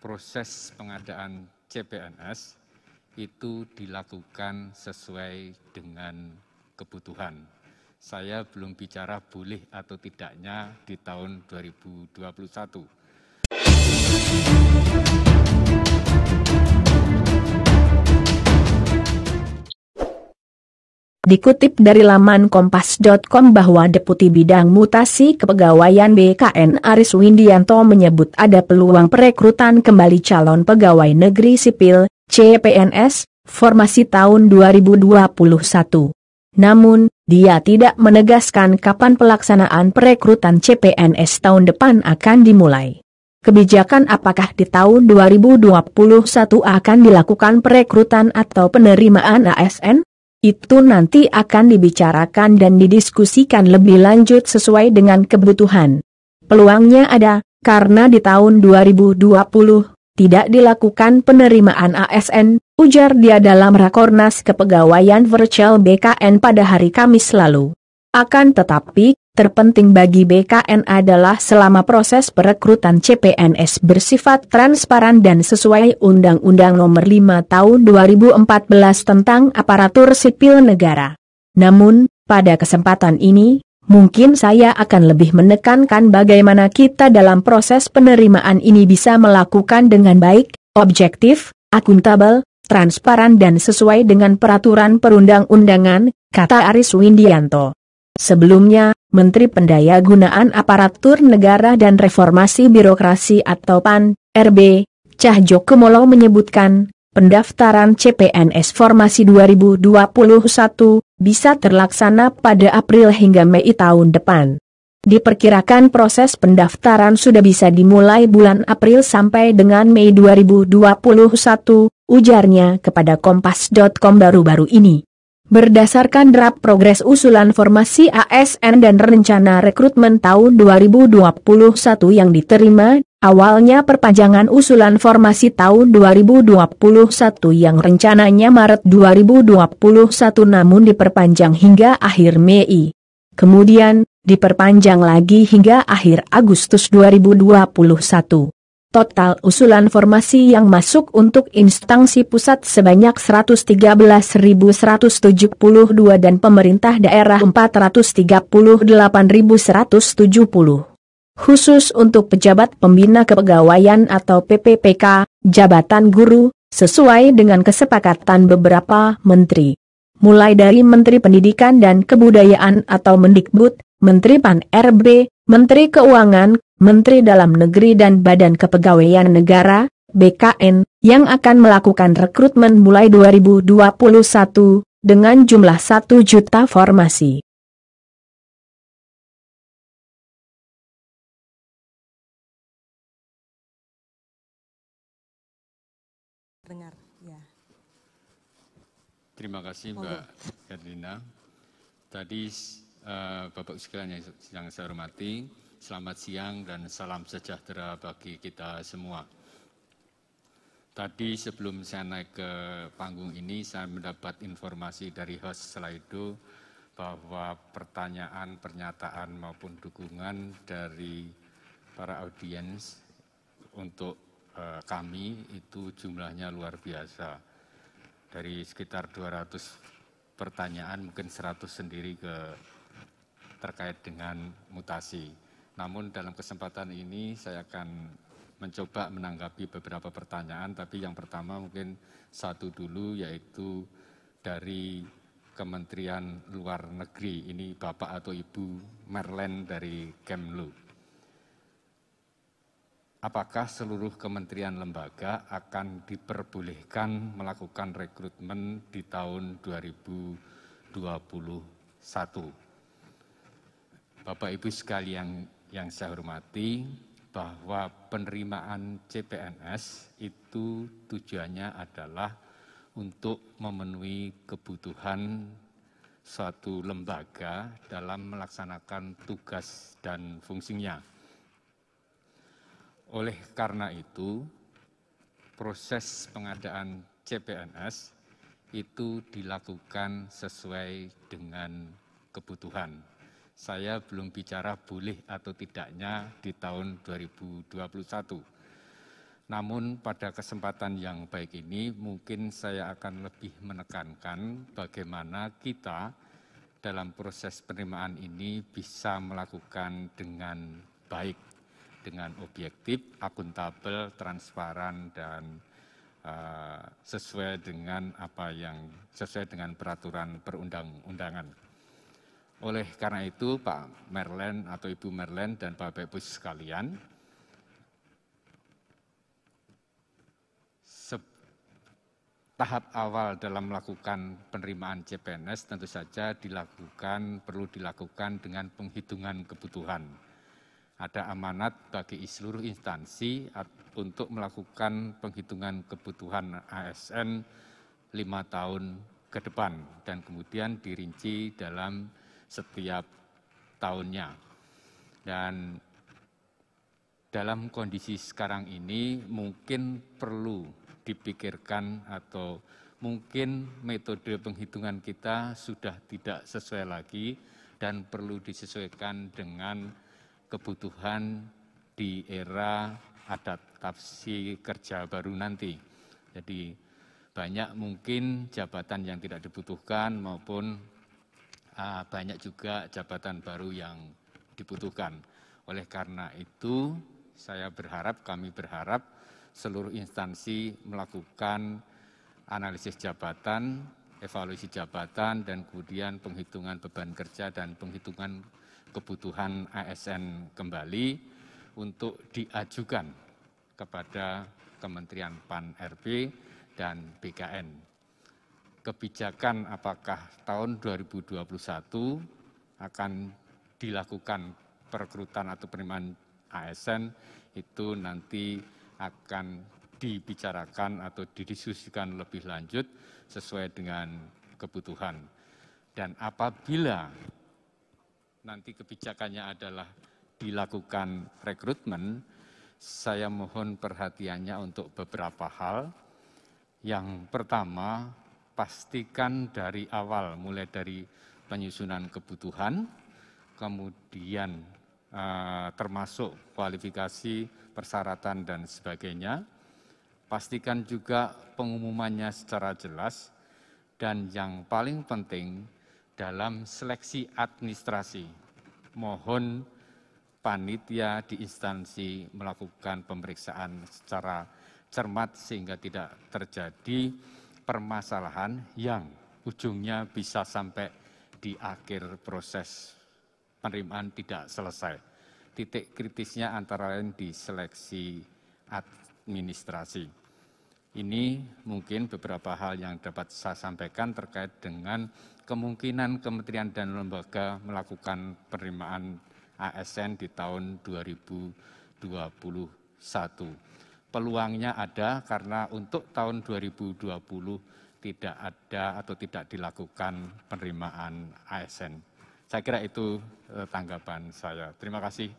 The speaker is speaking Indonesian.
proses pengadaan CPNS itu dilakukan sesuai dengan kebutuhan. Saya belum bicara boleh atau tidaknya di tahun 2021. Dikutip dari laman kompas.com bahwa Deputi Bidang Mutasi Kepegawaian BKN Aris Windianto menyebut ada peluang perekrutan kembali calon pegawai negeri sipil, CPNS, formasi tahun 2021. Namun, dia tidak menegaskan kapan pelaksanaan perekrutan CPNS tahun depan akan dimulai. Kebijakan apakah di tahun 2021 akan dilakukan perekrutan atau penerimaan ASN? Itu nanti akan dibicarakan dan didiskusikan lebih lanjut sesuai dengan kebutuhan. Peluangnya ada, karena di tahun 2020, tidak dilakukan penerimaan ASN, ujar dia dalam Rakornas Kepegawaian Virtual BKN pada hari Kamis lalu. Akan tetapi, terpenting bagi BKN adalah selama proses perekrutan CPNS bersifat transparan dan sesuai Undang-Undang Nomor 5 Tahun 2014 tentang Aparatur Sipil Negara. Namun, pada kesempatan ini, mungkin saya akan lebih menekankan bagaimana kita dalam proses penerimaan ini bisa melakukan dengan baik, objektif, akuntabel, transparan dan sesuai dengan peraturan perundang-undangan, kata Aris Windianto. Sebelumnya, Menteri Pendayagunaan Aparatur Negara dan Reformasi Birokrasi atau PAN, RB, Cahyokumolo menyebutkan, pendaftaran CPNS formasi 2021 bisa terlaksana pada April hingga Mei tahun depan. Diperkirakan proses pendaftaran sudah bisa dimulai bulan April sampai dengan Mei 2021, ujarnya kepada Kompas.com baru-baru ini. Berdasarkan draft progres usulan formasi ASN dan rencana rekrutmen tahun 2021 yang diterima, awalnya perpanjangan usulan formasi tahun 2021 yang rencananya Maret 2021 namun diperpanjang hingga akhir Mei. Kemudian, diperpanjang lagi hingga akhir Agustus 2021. Total usulan formasi yang masuk untuk instansi pusat sebanyak 113.172 dan pemerintah daerah 438.170. Khusus untuk pejabat pembina kepegawaian atau PPPK, jabatan guru, sesuai dengan kesepakatan beberapa menteri. Mulai dari Menteri Pendidikan dan Kebudayaan atau Mendikbud, Menteri PAN-RB, Menteri Keuangan, Menteri Dalam Negeri dan Badan Kepegawaian Negara, BKN, yang akan melakukan rekrutmen mulai 2021, dengan jumlah 1 juta formasi. Dengar, ya. Terima kasih Mbak Herlina. Tadi Bapak sekalian yang saya hormati, selamat siang dan salam sejahtera bagi kita semua. Tadi sebelum saya naik ke panggung ini, saya mendapat informasi dari host Slido bahwa pertanyaan, pernyataan maupun dukungan dari para audiens untuk kami itu jumlahnya luar biasa. Dari sekitar 200 pertanyaan, mungkin 100 sendiri terkait dengan mutasi. Namun dalam kesempatan ini saya akan mencoba menanggapi beberapa pertanyaan, tapi yang pertama mungkin satu dulu, yaitu dari Kementerian Luar Negeri, ini Bapak atau Ibu Merlen dari Kemlu. Apakah seluruh kementerian lembaga akan diperbolehkan melakukan rekrutmen di tahun 2021? Bapak Ibu sekalian yang saya hormati, bahwa penerimaan CPNS itu tujuannya adalah untuk memenuhi kebutuhan suatu lembaga dalam melaksanakan tugas dan fungsinya. Oleh karena itu, proses pengadaan CPNS itu dilakukan sesuai dengan kebutuhan. Saya belum bicara boleh atau tidaknya di tahun 2021. Namun pada kesempatan yang baik ini mungkin saya akan lebih menekankan bagaimana kita dalam proses penerimaan ini bisa melakukan dengan baik, dengan objektif, akuntabel, transparan, dan sesuai dengan peraturan perundang-undangan. Oleh karena itu, Pak Merlen atau Ibu Merlen dan Bapak Ibu sekalian, tahap awal dalam melakukan penerimaan CPNS tentu saja perlu dilakukan dengan penghitungan kebutuhan. Ada amanat bagi seluruh instansi untuk melakukan penghitungan kebutuhan ASN 5 tahun ke depan dan kemudian dirinci dalam setiap tahunnya. Dan dalam kondisi sekarang ini mungkin perlu dipikirkan atau mungkin metode penghitungan kita sudah tidak sesuai lagi dan perlu disesuaikan dengan kebutuhan di era adaptasi kerja baru nanti. Jadi banyak mungkin jabatan yang tidak dibutuhkan maupun banyak juga jabatan baru yang dibutuhkan. Oleh karena itu kami berharap seluruh instansi melakukan analisis jabatan, evaluasi jabatan, dan kemudian penghitungan beban kerja dan penghitungan kebutuhan ASN kembali untuk diajukan kepada Kementerian PAN-RB dan BKN. Kebijakan apakah tahun 2021 akan dilakukan perekrutan atau penerimaan ASN itu nanti akan dibicarakan atau didiskusikan lebih lanjut sesuai dengan kebutuhan. Dan apabila nanti kebijakannya adalah dilakukan rekrutmen, saya mohon perhatiannya untuk beberapa hal. Yang pertama, pastikan dari awal, mulai dari penyusunan kebutuhan, kemudian termasuk kualifikasi, persyaratan, dan sebagainya. Pastikan juga pengumumannya secara jelas, dan yang paling penting dalam seleksi administrasi, mohon panitia di instansi melakukan pemeriksaan secara cermat sehingga tidak terjadi permasalahan yang ujungnya bisa sampai di akhir proses penerimaan tidak selesai. Titik kritisnya antara lain di seleksi administrasi. Ini mungkin beberapa hal yang dapat saya sampaikan terkait dengan kemungkinan kementerian dan lembaga melakukan penerimaan ASN di tahun 2021. Peluangnya ada karena untuk tahun 2020 tidak ada atau tidak dilakukan penerimaan ASN. Saya kira itu tanggapan saya. Terima kasih.